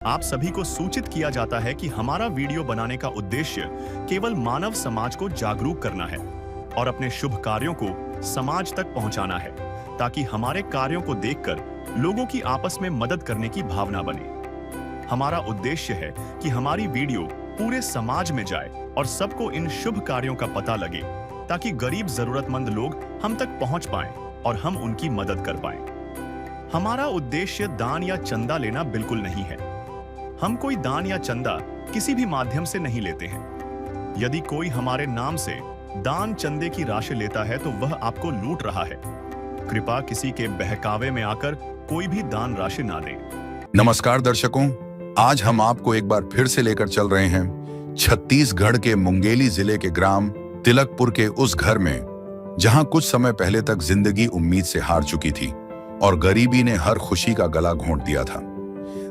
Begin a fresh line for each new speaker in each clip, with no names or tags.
आप सभी को सूचित किया जाता है कि हमारा वीडियो बनाने का उद्देश्य केवल मानव समाज को जागरूक करना है और अपने शुभ कार्यों को समाज तक पहुंचाना है, ताकि हमारे कार्यों को देखकर लोगों की आपस में मदद करने की भावना बने। हमारा उद्देश्य है कि हमारी वीडियो पूरे समाज में जाए और सबको इन शुभ कार्यों का पता लगे, ताकि गरीब जरूरतमंद लोग हम तक पहुंच पाएं और हम उनकी मदद कर पाएं। हमारा उद्देश्य दान या चंदा लेना बिल्कुल नहीं है। हम कोई दान या चंदा किसी भी माध्यम से नहीं लेते हैं। यदि कोई हमारे नाम से दान चंदे की राशि लेता है तो वह आपको लूट रहा है। कृपया किसी के बहकावे में आकर कोई भी दान राशि ना दें।
नमस्कार दर्शकों, आज हम आपको एक बार फिर से लेकर चल रहे हैं छत्तीसगढ़ के मुंगेली जिले के ग्राम तिलकपुर के उस घर में जहां कुछ समय पहले तक जिंदगी उम्मीद से हार चुकी थी और गरीबी ने हर खुशी का गला घोंट दिया था।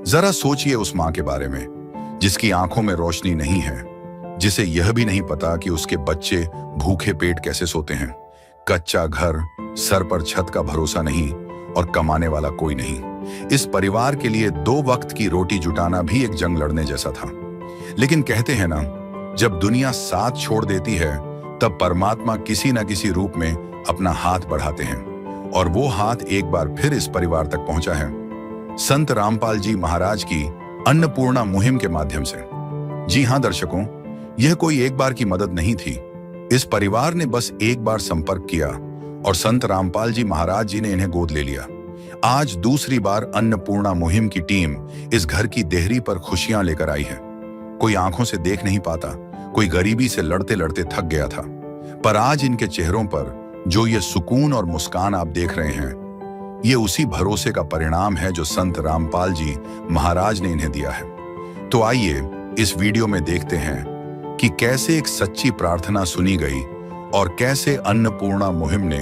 जरा सोचिए उस मां के बारे में जिसकी आंखों में रोशनी नहीं है, जिसे यह भी नहीं पता कि उसके बच्चे भूखे पेट कैसे सोते हैं। कच्चा घर, सर पर छत का भरोसा नहीं और कमाने वाला कोई नहीं। इस परिवार के लिए 2 वक्त की रोटी जुटाना भी एक जंग लड़ने जैसा था। लेकिन कहते हैं ना, जब दुनिया साथ छोड़ देती है तब परमात्मा किसी न किसी रूप में अपना हाथ बढ़ाते हैं, और वो हाथ एक बार फिर इस परिवार तक पहुंचा है संत रामपाल जी महाराज की अन्नपूर्णा मुहिम के माध्यम से। जी हां दर्शकों, यह कोई एक बार की मदद नहीं थी। इस परिवार ने बस एक बार संपर्क किया और संत रामपाल जी महाराज जी ने इन्हें गोद ले लिया। आज दूसरी बार अन्नपूर्णा मुहिम की टीम इस घर की देहरी पर खुशियां लेकर आई है। कोई आंखों से देख नहीं पाता, कोई गरीबी से लड़ते लड़ते थक गया था, पर आज इनके चेहरों पर जो ये सुकून और मुस्कान आप देख रहे हैं, ये उसी भरोसे का परिणाम है जो संत रामपाल जी महाराज ने इन्हें दिया है। तो आइए इस वीडियो में देखते हैं कि कैसे एक सच्ची प्रार्थना सुनी गई और कैसे अन्नपूर्णा मुहिम ने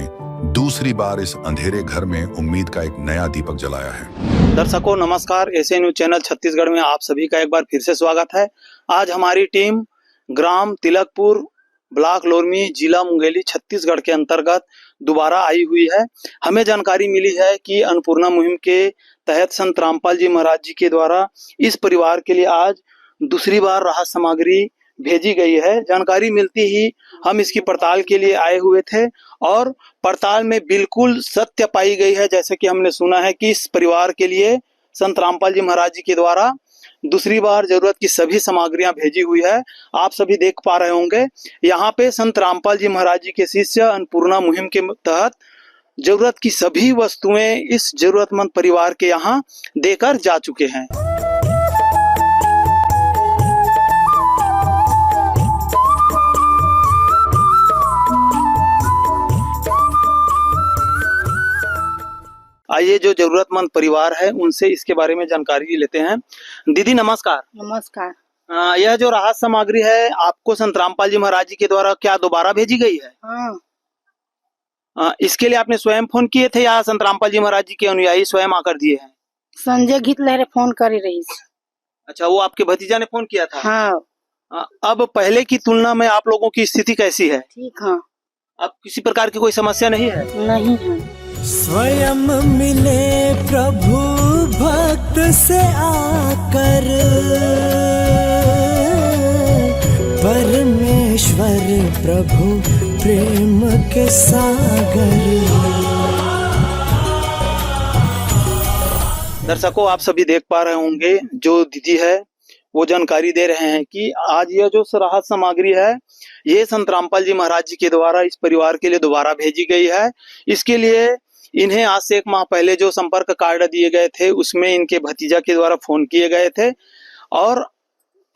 दूसरी बार इस अंधेरे घर में उम्मीद का एक नया दीपक जलाया है।
दर्शकों नमस्कार, एसए न्यूज चैनल छत्तीसगढ़ में आप सभी का एक बार फिर से स्वागत है। आज हमारी टीम ग्राम तिलकपुर, ब्लॉक लोरमी, जिला मुंगेली, छत्तीसगढ़ के अंतर्गत दोबारा आई हुई है। हमें जानकारी मिली है कि अन्नपूर्णा मुहिम के तहत संत रामपाल जी महाराज जी के द्वारा इस परिवार के लिए आज दूसरी बार राहत सामग्री भेजी गई है। जानकारी मिलती ही हम इसकी पड़ताल के लिए आए हुए थे और पड़ताल में बिल्कुल सत्य पाई गई है। जैसे कि हमने सुना है कि इस परिवार के लिए संत रामपाल जी महाराज जी के द्वारा दूसरी बार जरूरत की सभी सामग्रियां भेजी हुई है। आप सभी देख पा रहे होंगे, यहाँ पे संत रामपाल जी महाराज जी के शिष्य अन्नपूर्णा मुहिम के तहत जरूरत की सभी वस्तुएं इस जरूरतमंद परिवार के यहाँ देकर जा चुके हैं। आइए जो जरूरतमंद परिवार है उनसे इसके बारे में जानकारी लेते हैं। दीदी नमस्कार।
नमस्कार।
यह जो राहत सामग्री है आपको संत रामपाल जी महाराज जी के द्वारा क्या दोबारा भेजी गई है?
हाँ।
इसके लिए आपने स्वयं फोन किए थे या संत रामपाल जी महाराज जी के अनुयायी स्वयं आकर दिए हैं?
संजय गीत लहरे फोन करी रही।
अच्छा, वो आपके भतीजा ने फोन किया था?
हाँ।
अब पहले की तुलना में आप लोगों की स्थिति कैसी है?
ठीक। हाँ।
अब किसी प्रकार की कोई समस्या नहीं है?
नहीं है।
स्वयं मिले प्रभु भक्त से आकर, परमेश्वर प्रभु प्रेम के सागर।
दर्शकों आप सभी देख पा रहे होंगे, जो दीदी है वो जानकारी दे रहे हैं कि आज यह जो राहत सामग्री है ये संत रामपाल जी महाराज जी के द्वारा इस परिवार के लिए दोबारा भेजी गई है। इसके लिए इन्हें आज से 1 माह पहले जो संपर्क कार्ड दिए गए थे उसमें इनके भतीजा के द्वारा फोन किए गए थे और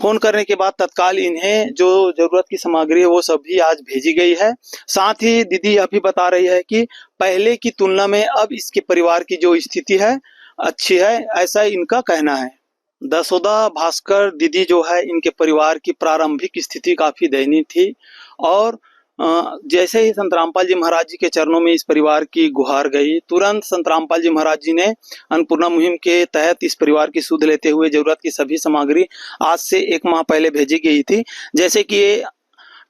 फोन करने के बाद तत्काल इन्हें जो जरूरत की सामग्री है वो सभी आज भेजी गई है। साथ ही दीदी यह भी बता रही है कि पहले की तुलना में अब इसके परिवार की जो स्थिति है अच्छी है, ऐसा इनका कहना है। दसोदा भास्कर दीदी जो है, इनके परिवार की प्रारंभिक स्थिति काफी दयनीय थी और जैसे ही संत रामपाल जी महाराज जी के चरणों में इस परिवार की गुहार गई, तुरंत संत रामपाल जी महाराज जी ने अन्नपूर्णा मुहिम के तहत इस परिवार की सुध लेते हुए जरूरत की सभी सामग्री आज से 1 माह पहले भेजी गई थी। जैसे कि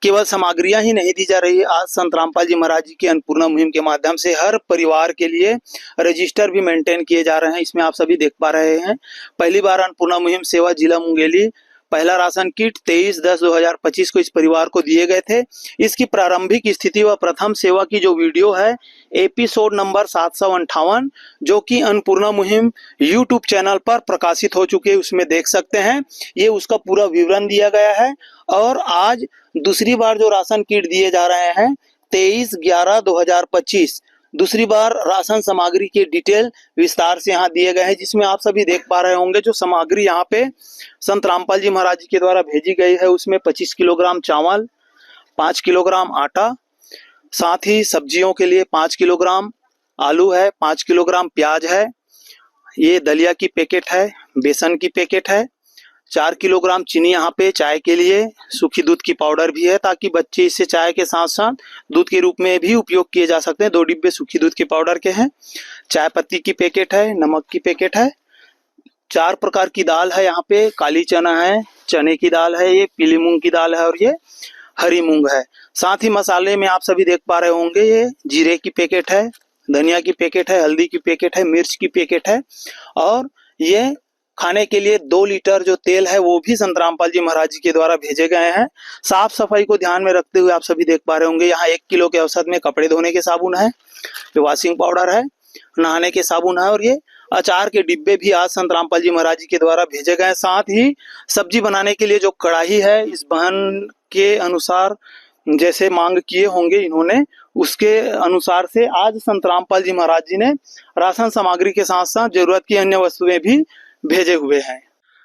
केवल सामग्रियां ही नहीं दी जा रही, आज संत रामपाल जी महाराज जी की अन्नपूर्णा मुहिम के माध्यम से हर परिवार के लिए रजिस्टर भी मेंटेन किए जा रहे हैं। इसमें आप सभी देख पा रहे हैं, पहली बार अन्नपूर्णा मुहिम सेवा जिला मुंगेली, पहला राशन किट 23/10/2025 को इस परिवार को दिए गए थे। इसकी प्रारंभिक स्थिति व प्रथम सेवा की जो वीडियो है एपिसोड नंबर 758, जो कि अन्नपूर्णा मुहिम यूट्यूब चैनल पर प्रकाशित हो चुके हैं, उसमें देख सकते हैं। ये उसका पूरा विवरण दिया गया है। और आज दूसरी बार जो राशन किट दिए जा रहे हैं 23/11/2025, दूसरी बार राशन सामग्री के डिटेल विस्तार से यहाँ दिए गए हैं, जिसमें आप सभी देख पा रहे होंगे जो सामग्री यहाँ पे संत रामपाल जी महाराज जी के द्वारा भेजी गई है उसमें 25 किलोग्राम चावल, 5 किलोग्राम आटा, साथ ही सब्जियों के लिए 5 किलोग्राम आलू है, 5 किलोग्राम प्याज है, ये दलिया की पैकेट है, बेसन की पैकेट है, 4 किलोग्राम चीनी यहाँ पे चाय के लिए, सूखी दूध की पाउडर भी है ताकि बच्चे इसे चाय के साथ साथ दूध के रूप में भी उपयोग किए जा सकते हैं। 2 डिब्बे सूखी दूध के पाउडर के हैं, चाय पत्ती की पैकेट है, नमक की पैकेट है, 4 प्रकार की दाल है यहाँ पे, काली चना है, चने की दाल है, ये पीली मूंग की दाल है और ये हरी मूंग है। साथ ही मसाले में आप सभी देख पा रहे होंगे ये जीरे की पैकेट है, धनिया की पैकेट है, हल्दी की पैकेट है, मिर्च की पैकेट है और ये खाने के लिए 2 लीटर जो तेल है वो भी संत रामपाल जी महाराज जी के द्वारा भेजे गए हैं। साफ सफाई को ध्यान में रखते हुए आप सभी देख पा रहे होंगे यहाँ 1 किलो के औसत में कपड़े धोने के साबुन है, जो वॉशिंग पाउडर है, नहाने के साबुन है और ये अचार के डिब्बे भी आज संत रामपाल जी महाराज जी के द्वारा भेजे गए। साथ ही सब्जी बनाने के लिए जो कढ़ाई है, इस बहन के अनुसार जैसे मांग किए होंगे इन्होंने, उसके अनुसार से आज संत रामपाल जी महाराज जी ने राशन सामग्री के साथ साथ जरूरत की अन्य वस्तुएं भी भेजे हुए हैं।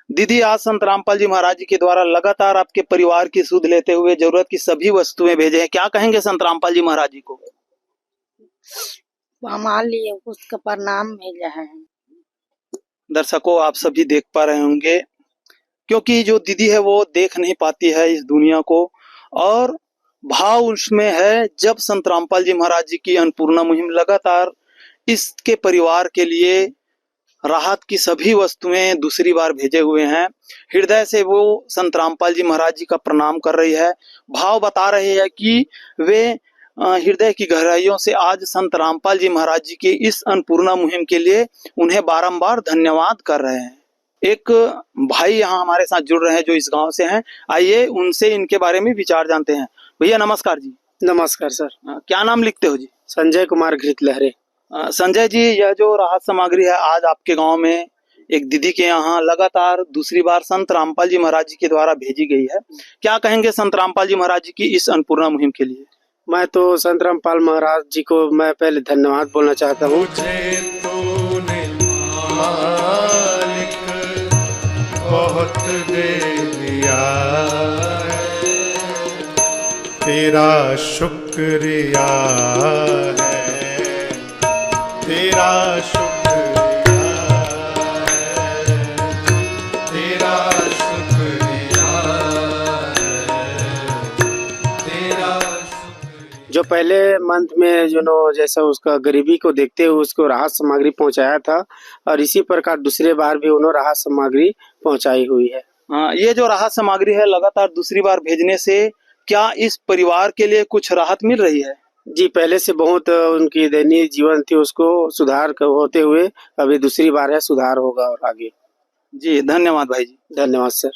दीदी, आज संत रामपाल जी महाराज जी के द्वारा लगातार आपके परिवार की सुध लेते हुए जरूरत की सभी वस्तुएं भेजे हैं, क्या कहेंगे संत रामपाल जी महाराज जी को?
हमारे लिए उसका प्रणाम भेजा है।
दर्शकों, आप सभी देख पा रहे होंगे, क्योंकि जो दीदी है वो देख नहीं पाती है इस दुनिया को, और भाव उसमें है जब संत रामपाल जी महाराज जी की अन्नपूर्णा मुहिम लगातार इसके परिवार के लिए राहत की सभी वस्तुएं दूसरी बार भेजे हुए हैं। हृदय से वो संत रामपाल जी महाराज जी का प्रणाम कर रही है, भाव बता रहे हैं कि वे हृदय की गहराइयों से आज संत रामपाल जी महाराज जी के इस अन्नपूर्णा मुहिम के लिए उन्हें बारंबार धन्यवाद कर रहे हैं। एक भाई यहाँ हमारे साथ जुड़ रहे हैं जो इस गांव से हैं, आइए उनसे इनके बारे में विचार जानते हैं। भैया नमस्कार जी।
नमस्कार सर।
क्या नाम लिखते हो जी?
संजय कुमार घृत लहरे।
संजय जी, यह जो राहत सामग्री है आज आपके गांव में एक दीदी के यहाँ लगातार दूसरी बार संत रामपाल जी महाराज जी के द्वारा भेजी गई है, क्या कहेंगे संत रामपाल जी महाराज जी की इस अन्नपूर्णा मुहिम के लिए?
मैं तो संत रामपाल महाराज जी को मैं पहले धन्यवाद बोलना चाहता हूँ।
बहुत दे दिया तेरा शुक्रिया है, तेरा शुक्रिया है, तेरा शुक्रिया है, तेरा शुक्रिया।
जो पहले मंथ में जो नो जैसा उसका गरीबी को देखते हुए उसको राहत सामग्री पहुंचाया था, और इसी प्रकार दूसरे बार भी उन्होंने राहत सामग्री पहुंचाई हुई है।
ये जो राहत सामग्री है लगातार दूसरी बार भेजने से क्या इस परिवार के लिए कुछ राहत मिल रही है?
जी, पहले से बहुत उनकी दैनिक जीवन थी उसको सुधार होते हुए अभी दूसरी बार है, सुधार होगा और आगे।
जी धन्यवाद भाई जी।
धन्यवाद सर।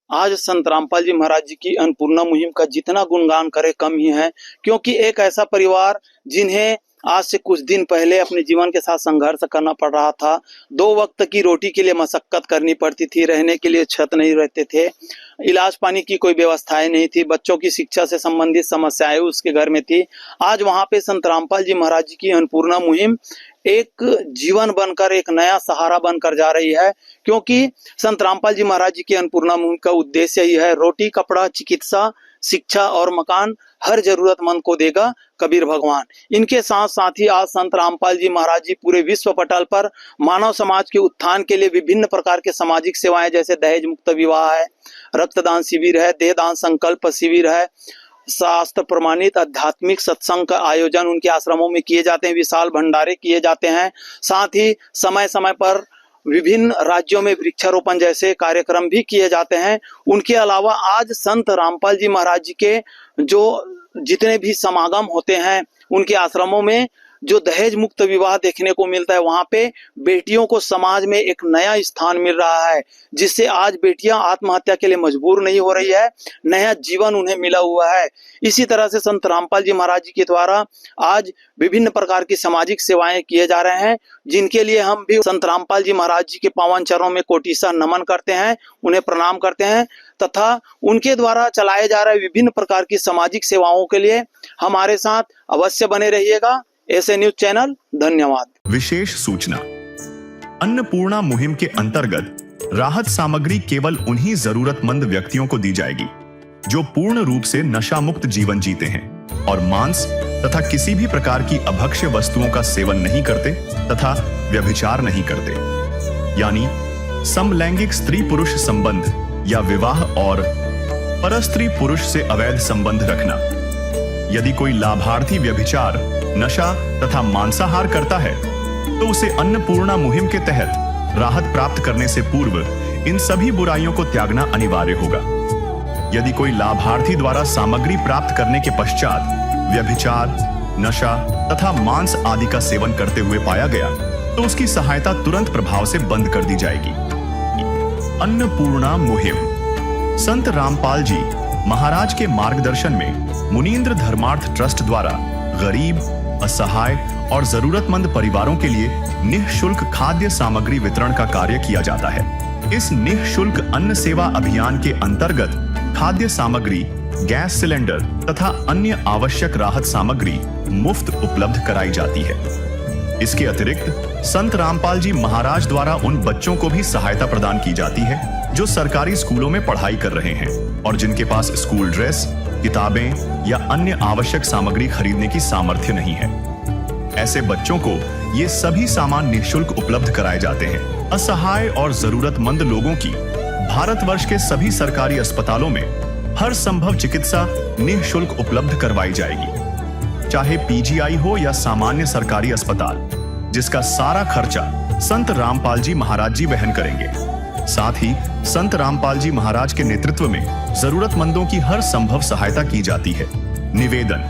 आज संत रामपाल जी महाराज जी की अन्नपूर्णा मुहिम का जितना गुणगान करे कम ही है, क्योंकि एक ऐसा परिवार जिन्हें आज से कुछ दिन पहले अपने जीवन के साथ संघर्ष करना पड़ रहा था, 2 वक्त की रोटी के लिए मशक्कत करनी पड़ती थी, रहने के लिए छत नहीं रहते थे, इलाज पानी की कोई व्यवस्थाएं नहीं थी, बच्चों की शिक्षा से संबंधित समस्याएं उसके घर में थी। आज वहां पे संत रामपाल जी महाराज जी की अन्नपूर्णा मुहिम एक जीवन बनकर, एक नया सहारा बनकर जा रही है, क्योंकि संत रामपाल जी महाराज जी की अन्नपूर्णा मुहिम का उद्देश्य ही है रोटी, कपड़ा, चिकित्सा, शिक्षा और मकान हर जरूरतमंद को देगा कबीर भगवान। इनके साथ साथ ही आज संत रामपाल जी महाराज जी पूरे विश्व पटल पर मानव समाज के उत्थान के लिए विभिन्न प्रकार के सामाजिक सेवाएं जैसे दहेज मुक्त विवाह है, रक्तदान शिविर है, देहदान संकल्प शिविर है, शास्त्र प्रमाणित आध्यात्मिक सत्संग का आयोजन उनके आश्रमों में किए जाते हैं, विशाल भंडारे किए जाते हैं। साथ ही समय समय पर विभिन्न राज्यों में वृक्षारोपण जैसे कार्यक्रम भी किए जाते हैं। उनके अलावा आज संत रामपाल जी महाराज जी के जो जितने भी समागम होते हैं, उनके आश्रमों में जो दहेज मुक्त विवाह देखने को मिलता है, वहां पे बेटियों को समाज में एक नया स्थान मिल रहा है, जिससे आज बेटियां आत्महत्या के लिए मजबूर नहीं हो रही है, नया जीवन उन्हें मिला हुआ है। इसी तरह से संत रामपाल जी महाराज जी के द्वारा आज विभिन्न प्रकार की सामाजिक सेवाएं किए जा रहे हैं, जिनके लिए हम भी संत रामपाल जी महाराज जी के पावन चरणों में कोटिशा नमन करते हैं, उन्हें प्रणाम करते हैं तथा उनके द्वारा चलाए जा रहे विभिन्न प्रकार की सामाजिक सेवाओं के लिए हमारे साथ अवश्य बने रहिएगा। ऐसे न्यूज चैनल, धन्यवाद।
विशेष सूचना, अन्नपूर्णा मुहिम के अंतर्गत राहत सामग्री केवल उन्हीं जरूरतमंद व्यक्तियों को दी जाएगी जो पूर्ण रूप से नशा मुक्त जीवन जीते हैं और मांस तथा किसी भी प्रकार की अभक्ष्य वस्तुओं का सेवन नहीं करते तथा व्यभिचार नहीं करते, यानी समलैंगिक स्त्री पुरुष संबंध या विवाह और परस्त्री पुरुष से अवैध संबंध रखना। यदि कोई लाभार्थी व्यभिचार, नशा तथा मांसाहार करता है तो उसे अन्नपूर्णा मुहिम के तहत राहत प्राप्त करने से पूर्व इन सभी बुराइयों को त्यागना अनिवार्य होगा। यदि कोई लाभार्थी द्वारा सामग्री प्राप्त करने के पश्चात व्यभिचार, नशा तथा मांस आदि का सेवन करते हुए पाया गया तो उसकी सहायता तुरंत प्रभाव से बंद कर दी जाएगी। अन्नपूर्णा मुहिम संत रामपाल जी महाराज के मार्गदर्शन में मुनींद्र धर्मार्थ ट्रस्ट द्वारा गरीब, असहाय और जरूरतमंद परिवारों के लिए निःशुल्क खाद्य सामग्री वितरण का कार्य किया जाता है। इस निःशुल्क अन्न सेवा अभियान के अंतर्गत खाद्य सामग्री, गैस सिलेंडर तथा अन्य आवश्यक राहत सामग्री मुफ्त उपलब्ध कराई जाती है। इसके अतिरिक्त संत रामपाल जी महाराज द्वारा उन बच्चों को भी सहायता प्रदान की जाती है जो सरकारी स्कूलों में पढ़ाई कर रहे हैं और जिनके पास स्कूल ड्रेस, किताबें या अन्य आवश्यक सामग्री खरीदने की सामर्थ्य नहीं है। ऐसे बच्चों को ये सभी सामान निःशुल्क उपलब्ध कराए जाते हैं। असहाय और जरूरतमंद लोगों की भारतवर्ष के सभी सरकारी अस्पतालों में हर संभव चिकित्सा निःशुल्क उपलब्ध करवाई जाएगी, चाहे पीजीआई हो या सामान्य सरकारी अस्पताल, जिसका सारा खर्चा संत रामपाल जी महाराज जी वहन करेंगे। साथ ही संत रामपाल जी महाराज के नेतृत्व में जरूरतमंदों की हर संभव सहायता की जाती है। निवेदन,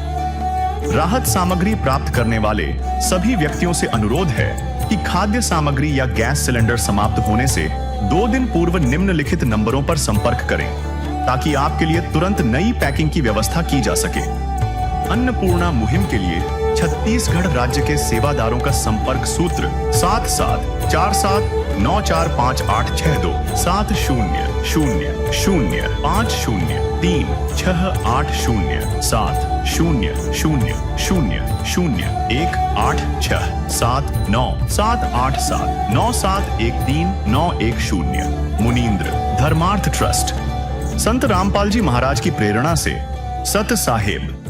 राहत सामग्री प्राप्त करने वाले सभी व्यक्तियों से अनुरोध है कि खाद्य सामग्री या गैस सिलेंडर समाप्त होने से 2 दिन पूर्व निम्नलिखित नंबरों पर संपर्क करें ताकि आपके लिए तुरंत नई पैकिंग की व्यवस्था की जा सके। अन्नपूर्णा मुहिम के लिए छत्तीसगढ़ राज्य के सेवादारों का संपर्क सूत्र 7747945862 7000500187 मुनींद्र धर्मार्थ ट्रस्ट। संत रामपाल जी महाराज की प्रेरणा से सत साहेब